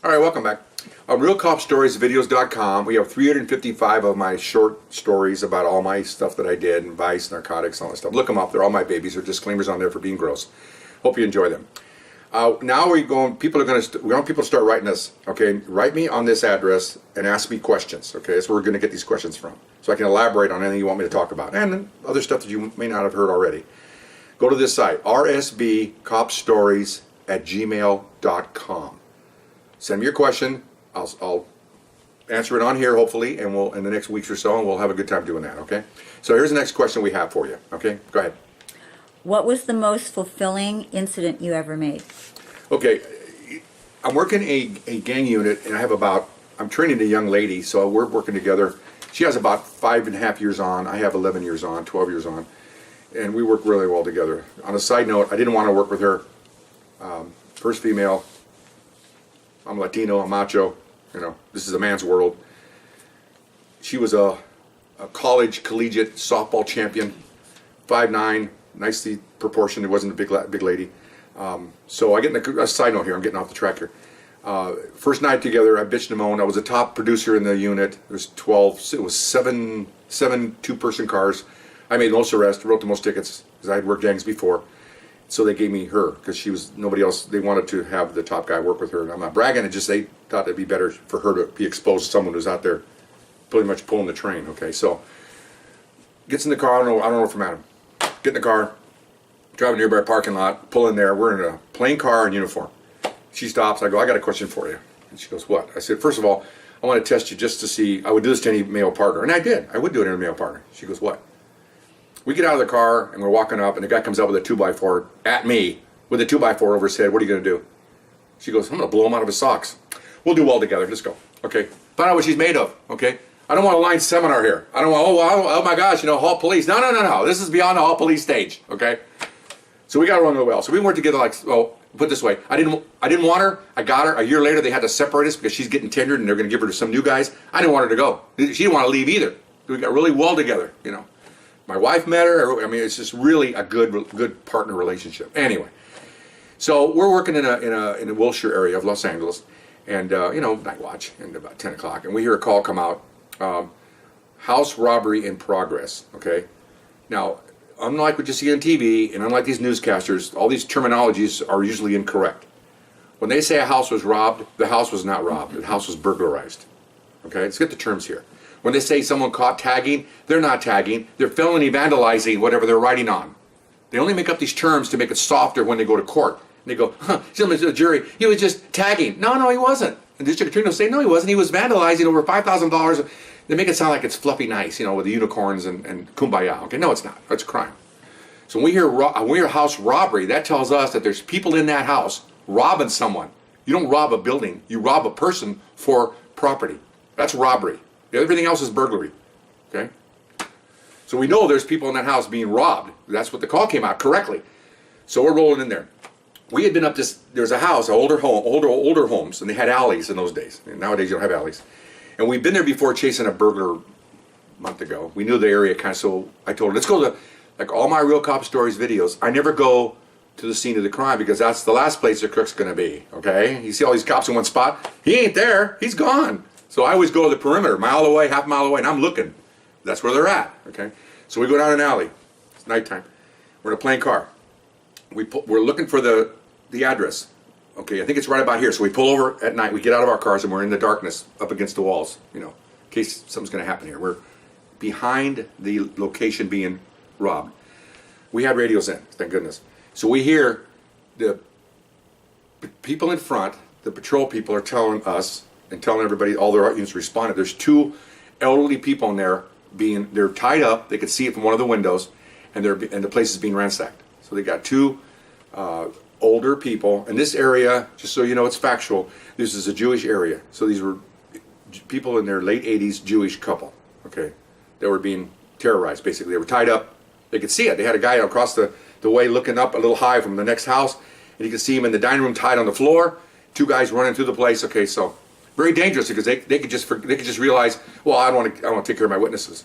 All right, welcome back. RealCopStoriesVideos.com. We have 355 of my short stories about all my stuff that I did, and vice, narcotics, all that stuff. Look them up. They're all my babies. There are disclaimers on there for being gross. Hope you enjoy them. Now we're going. We want people to start writing us. Okay, write me on this address and ask me questions. Okay, that's where we're going to get these questions from, so I can elaborate on anything you want me to talk about, and other stuff that you may not have heard already. Go to this site, rsbcopstories@gmail.com. Send me your question. I'll answer it on here, hopefully, and we'll in the next weeks or so, and we'll have a good time doing that. Okay. So here's the next question we have for you. Okay, go ahead. What was the most fulfilling incident you ever made? Okay, I'm working a gang unit, and I'm training a young lady, so we're working together. She has about 5.5 years on. I have 11 years on, 12 years on, and we work really well together. On a side note, I didn't want to work with her. First female. I'm Latino, I'm macho. You know, this is a man's world. She was a collegiate softball champion, 5'9", nicely proportioned. It wasn't a big lady. So I get in a side note here. I'm getting off the track here. First night together, I bitched and moaned. I was a top producer in the unit. There was 12. It was seven two-person cars. I made most arrests, wrote the most tickets because I had worked gangs before. So they gave me her because she was nobody else. They wanted to have the top guy work with her, and I'm not bragging. It just they thought it'd be better for her to be exposed to someone who's out there, pretty much pulling the train. Okay, so gets in the car. I don't know from Adam. Get in the car, drive a nearby parking lot, pull in there. We're in a plain car in uniform. She stops. I go, I got a question for you. And she goes, what? I said, first of all, I want to test you just to see. I would do this to any male partner, and I did. I would do it to any male partner. She goes, what? We get out of the car and we're walking up, and the guy comes up with a 2x4 at me with a 2x4 over his head. What are you going to do? She goes, I'm going to blow him out of his socks. We'll do well together. Let's go. Okay. Find out what she's made of. Okay. I don't want a line seminar here. I don't want, oh my gosh, hall police. No. This is beyond the hall police stage. Okay. So we got along really well. So we weren't together like, well, put it this way. I didn't want her. I got her. A year later, they had to separate us because she's getting tenured and they're going to give her to some new guys. I didn't want her to go. She didn't want to leave either. We got really well together, My wife met her. I mean, it's just really a good partner relationship. Anyway, so we're working in a Wilshire area of Los Angeles, and night watch, and about 10 o'clock, and we hear a call come out, house robbery in progress. Okay, now unlike what you see on TV, and unlike these newscasters, all these terminologies are usually incorrect. When they say a house was robbed, the house was not robbed. The house was burglarized. Okay, let's get the terms here. When they say someone caught tagging, they're not tagging. They're felony vandalizing whatever they're writing on. They only make up these terms to make it softer when they go to court. And they go, to the jury, he was just tagging. No, he wasn't. And the district attorney will say, no, he wasn't. He was vandalizing over $5,000. They make it sound like it's fluffy nice, with the unicorns and kumbaya. Okay, no, it's not. It's a crime. So when we hear house robbery, that tells us that there's people in that house robbing someone. You don't rob a building. You rob a person for property. That's robbery. Everything else is burglary, okay? So we know there's people in that house being robbed. That's what the call came out correctly. So we're rolling in there. We had been up there's a house, older homes, and they had alleys in those days. And nowadays you don't have alleys. And we've been there before chasing a burglar a month ago. We knew the area kind of, so I told her, let's go to, like all my Real Cop Stories videos, I never go to the scene of the crime because that's the last place the crook's gonna be, okay? You see all these cops in one spot, he ain't there, he's gone. So I always go to the perimeter, mile away, half mile away, and I'm looking. That's where they're at, okay? So we go down an alley. It's nighttime. We're in a plain car. We're looking for the address. Okay, I think it's right about here. So we pull over at night. We get out of our cars, and we're in the darkness up against the walls, in case something's going to happen here. We're behind the location being robbed. We had radios in, thank goodness. So we hear the people in front, the patrol people are telling us, and telling everybody, all their units responded. There's two elderly people in there they're tied up. They could see it from one of the windows, and the place is being ransacked. So they got two older people in this area. Just so you know, it's factual. This is a Jewish area. So these were people in their late 80s, Jewish couple. Okay, they were being terrorized. Basically, they were tied up. They could see it. They had a guy across the way looking up a little high from the next house, and you could see him in the dining room tied on the floor. Two guys running through the place. Okay, so. Very dangerous because they could just realize, well, I want to take care of my witnesses,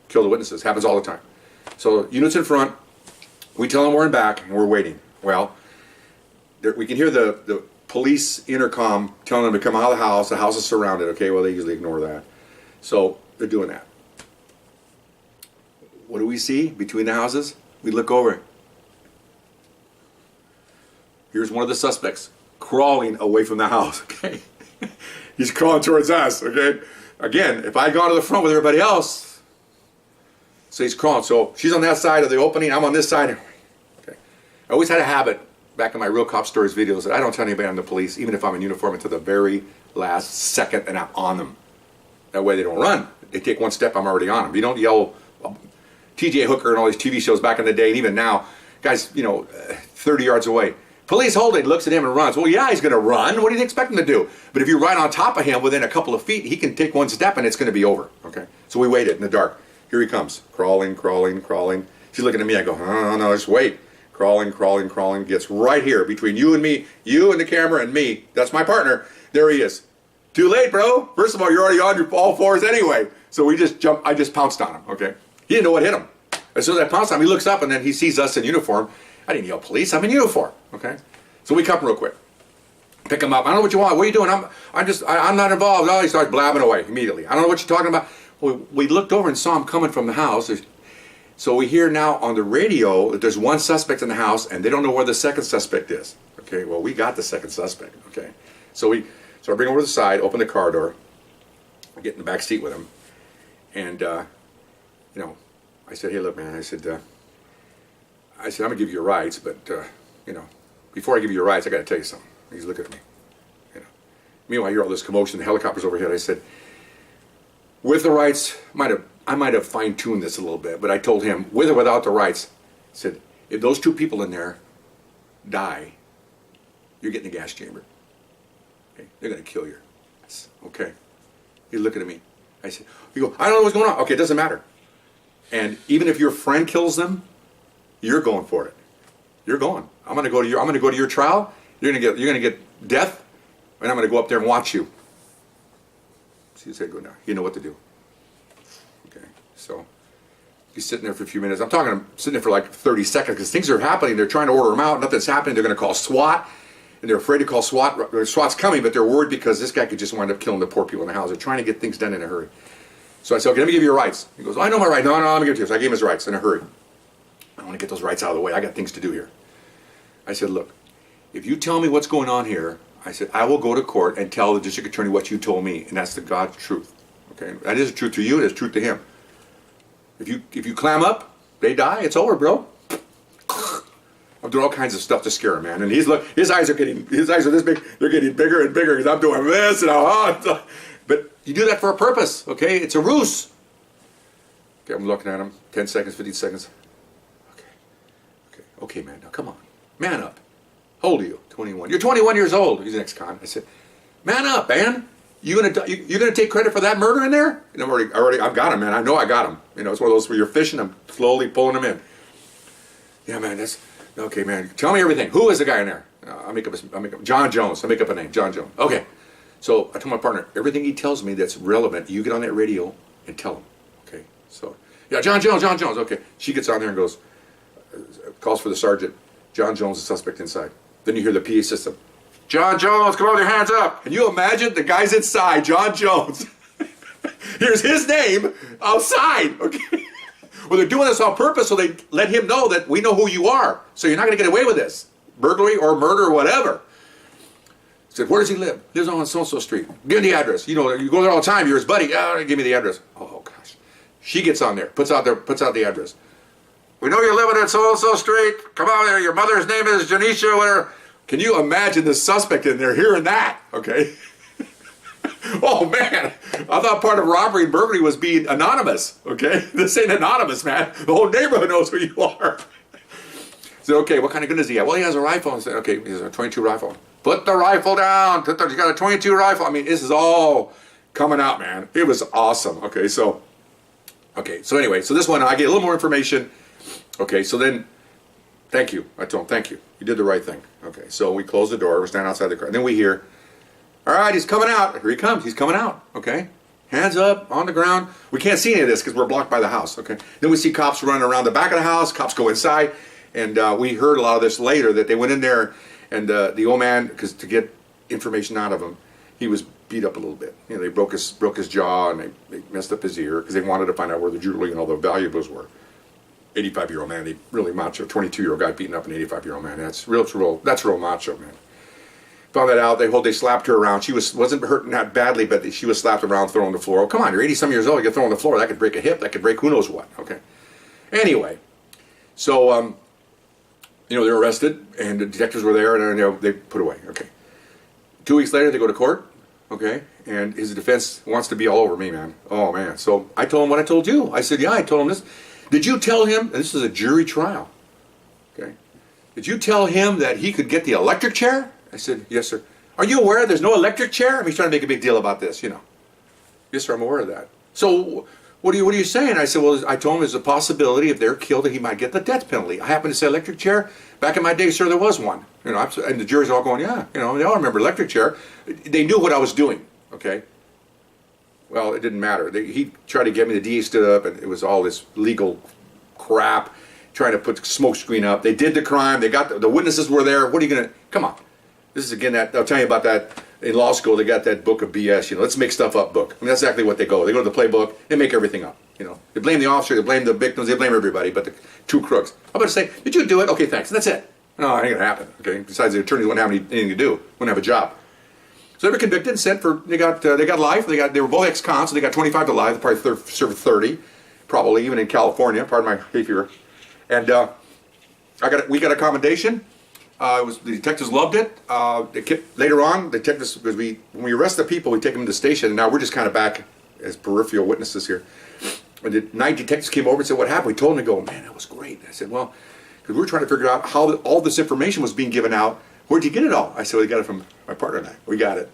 kill the witnesses. Happens all the time. So units in front, we tell them we're in back and we're waiting. Well, we can hear the police intercom telling them to come out of the house. The house is surrounded. Okay, well, they usually ignore that. So they're doing that. What do we see between the houses? We look over. Here's one of the suspects crawling away from the house. Okay, he's crawling towards us. Okay, again, if I go to the front with everybody else, so he's crawling. So she's on that side of the opening. I'm on this side. Okay, I always had a habit back in my Real Cop Stories videos that I don't tell anybody I'm the police, even if I'm in uniform, until the very last second and I'm on them. That way they don't run. They take one step, I'm already on them. You don't yell TJ Hooker and all these TV shows back in the day, and even now, guys, 30 yards away. Police hold it, looks at him and runs. Well, yeah, he's going to run. What do you expect him to do? But if you're right on top of him within a couple of feet, he can take one step and it's going to be over. Okay, so we waited in the dark. Here he comes, crawling, crawling, crawling. She's looking at me. I go, no, just wait. Crawling, crawling, crawling. Gets right here between you and me, you and the camera and me. That's my partner. There he is. Too late, bro. First of all, you're already on your all fours anyway. So we just jumped. I just pounced on him. Okay, he didn't know what hit him. As soon as I pounced on him, he looks up and then he sees us in uniform. I didn't yell police. I'm in uniform. Okay, so we cup him real quick. Pick him up. I don't know what you want. What are you doing? I'm not involved. Oh, he starts blabbing away immediately. I don't know what you're talking about. We looked over and saw him coming from the house. So we hear now on the radio that there's one suspect in the house and they don't know where the second suspect is. Okay, well, we got the second suspect. Okay, so I bring him over to the side, open the car door, I get in the back seat with him, and I said, hey, look, man, I said, I'm gonna give you your rights, but before I give you your rights, I got to tell you something. He's looking at me. Meanwhile, I hear all this commotion, the helicopters overhead. I said, with the rights, I might have fine-tuned this a little bit, but I told him, with or without the rights, I said, if those two people in there die, you're getting a gas chamber. Okay? They're going to kill you. Okay. He's looking at me. I said, I don't know what's going on. Okay, it doesn't matter. And even if your friend kills them, you're going for it. You're going. I'm going to go to your trial. You're going to get death, and I'm going to go up there and watch you. So he said, go now. You know what to do. Okay. So he's sitting there for a few minutes. I'm sitting there for like 30 seconds because things are happening. They're trying to order him out. Nothing's happening. They're going to call SWAT. And they're afraid to call SWAT. SWAT's coming, but they're worried because this guy could just wind up killing the poor people in the house. They're trying to get things done in a hurry. So I said, okay, let me give you your rights. He goes, I know my rights. No, let me give it to you. So I gave him his rights in a hurry. I want to get those rights out of the way. I got things to do here. I said, look, if you tell me what's going on here, I said, I will go to court and tell the district attorney what you told me. And that's the God's truth. Okay? That is the truth to you. It's truth to him. If you clam up, they die. It's over, bro. I'm doing all kinds of stuff to scare him, man. And his eyes are this big. They're getting bigger and bigger because I'm doing this and but you do that for a purpose, okay? It's a ruse. Okay, I'm looking at him. 10 seconds, 15 seconds. Okay, man. Now come on, man up. How old are you? 21. You're 21 years old. He's an ex-con. I said, man up, man. You're gonna take credit for that murder in there? And I've got him, man. I know I got him. It's one of those where you're fishing. I'm slowly pulling him in. Yeah, man. That's. Okay, man, tell me everything. Who is the guy in there? I make up John Jones. I make up a name, John Jones. Okay, so I told my partner, everything he tells me that's relevant, you get on that radio and tell him. Okay, so, yeah, John Jones. Okay, she gets on there and goes, calls for the sergeant. John Jones, the suspect inside. Then you hear the PA system. John Jones, come on with your hands up. Can you imagine the guy's inside, John Jones? Here's his name outside, okay? Well, they're doing this on purpose so they let him know that we know who you are. So you're not going to get away with this. Burglary or murder or whatever. He said, where does he live? Lives on so-and-so street. Give me the address. You go there all the time. You're his buddy. Give me the address. Oh, gosh. She gets on there, puts out the address. We know you're living at so-and-so street. Come on there. Your mother's name is Janisha, whatever. Can you imagine the suspect in there hearing that? Okay. Oh, man. I thought part of robbery and burglary was being anonymous, okay? This ain't anonymous, man. The whole neighborhood knows who you are. So, okay, what kind of gun does he have? Well, he has a rifle. I said, okay, he has a .22 rifle. Put the rifle down. He's got a .22 rifle. I mean, this is all coming out, man. It was awesome. Okay, so anyway, so this one, I get a little more information. Okay, so then, thank you. I told him, thank you. You did the right thing. Okay, so we close the door. We're standing outside the car. And then we hear, all right, he's coming out. Here he comes. He's coming out. Okay. Hands up on the ground. We can't see any of this because we're blocked by the house. Okay. Then we see cops running around the back of the house. Cops go inside. And we heard a lot of this later that they went in there and the old man, because to get information out of him, he was beat up a little bit. You know, they broke his jaw and they messed up his ear because they wanted to find out where the jewelry and all the valuables were. 85-year-old man, he really macho. 22-year-old guy beating up an 85-year-old man. That's real macho, man. Found that out. They slapped her around. She wasn't hurt that badly, but she was slapped around, thrown on the floor. Oh, come on, you're 80-some years old. You get thrown on the floor. That could break a hip. That could break who knows what. Okay. Anyway, so they're arrested, and the detectives were there, and they put away. Okay. 2 weeks later, they go to court. Okay, and his defense wants to be all over me, man. Oh man. So I told him what I told you. I said, yeah, I told him this. Did you tell him? And this is a jury trial. Okay. Did you tell him that he could get the electric chair? I said, yes, sir. Are you aware there's no electric chair? I mean, he's trying to make a big deal about this, Yes, sir, I'm aware of that. So what are you saying? I said, well, I told him there's a possibility if they're killed that he might get the death penalty. I happen to say electric chair. Back in my day, sir, there was one. And the jury's all going, yeah, they all remember electric chair. They knew what I was doing, okay? Well, it didn't matter. He tried to get me, the DA stood up, and it was all this legal crap, trying to put the smoke screen up. They did the crime. They got the witnesses were there. What are you going to, come on. This is, again, I'll tell you about that. In law school, they got that book of BS, let's make stuff up book. I mean, that's exactly what they go. They go to the playbook, they make everything up, They blame the officer, they blame the victims, they blame everybody, but the two crooks. I'm going to say, did you do it? Okay, thanks. That's it. No, it ain't going to happen, okay? Besides, the attorney wouldn't have anything to do, wouldn't have a job. So they were convicted and sent for, they got life. They were both ex-cons, so they got 25 to life. They probably served 30, probably, even in California, pardon my hay fever. And we got a commendation. The detectives loved it. Later on, detectives, because when we arrest the people, we take them to the station, and now we're just kind of back as peripheral witnesses here. And the night detectives came over and said, what happened? We told them to go, man, that was great. I said, well, because we were trying to figure out how all this information was being given out. Where'd you get it all? I said, well, we got it from my partner and I. We got it.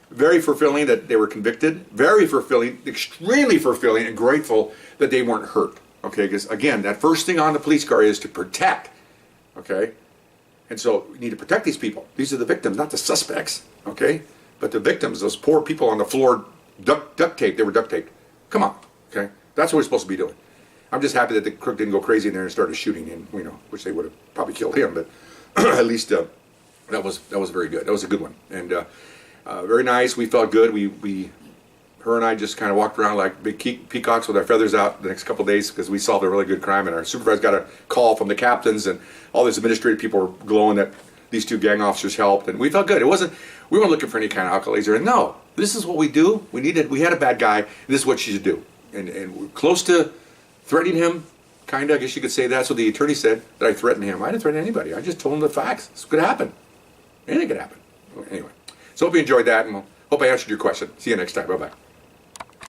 Very fulfilling that they were convicted. Very fulfilling, extremely fulfilling, and grateful that they weren't hurt. Okay, because again, that first thing on the police car is to protect. Okay? And so we need to protect these people. These are the victims, not the suspects. Okay? But the victims, those poor people on the floor, duct taped, they were duct taped. Come on. Okay? That's what we're supposed to be doing. I'm just happy that the crook didn't go crazy in there and started shooting him, which they would have probably killed him, but at least that was very good. That was a good one. And very nice. We felt good. Her and I just kind of walked around like big peacocks with our feathers out the next couple of days because we solved a really good crime, and our supervisor got a call from the captains, and all these administrative people were glowing that these two gang officers helped, and we felt good. We weren't looking for any kind of accolades or no. This is what we do. We had a bad guy. This is what she should do, and we're close to threatening him. Kind of, I guess you could say that's what the attorney said, that I threatened him. I didn't threaten anybody. I just told him the facts. This could happen. Anything could happen. Anyway, so hope you enjoyed that, and hope I answered your question. See you next time. Bye bye.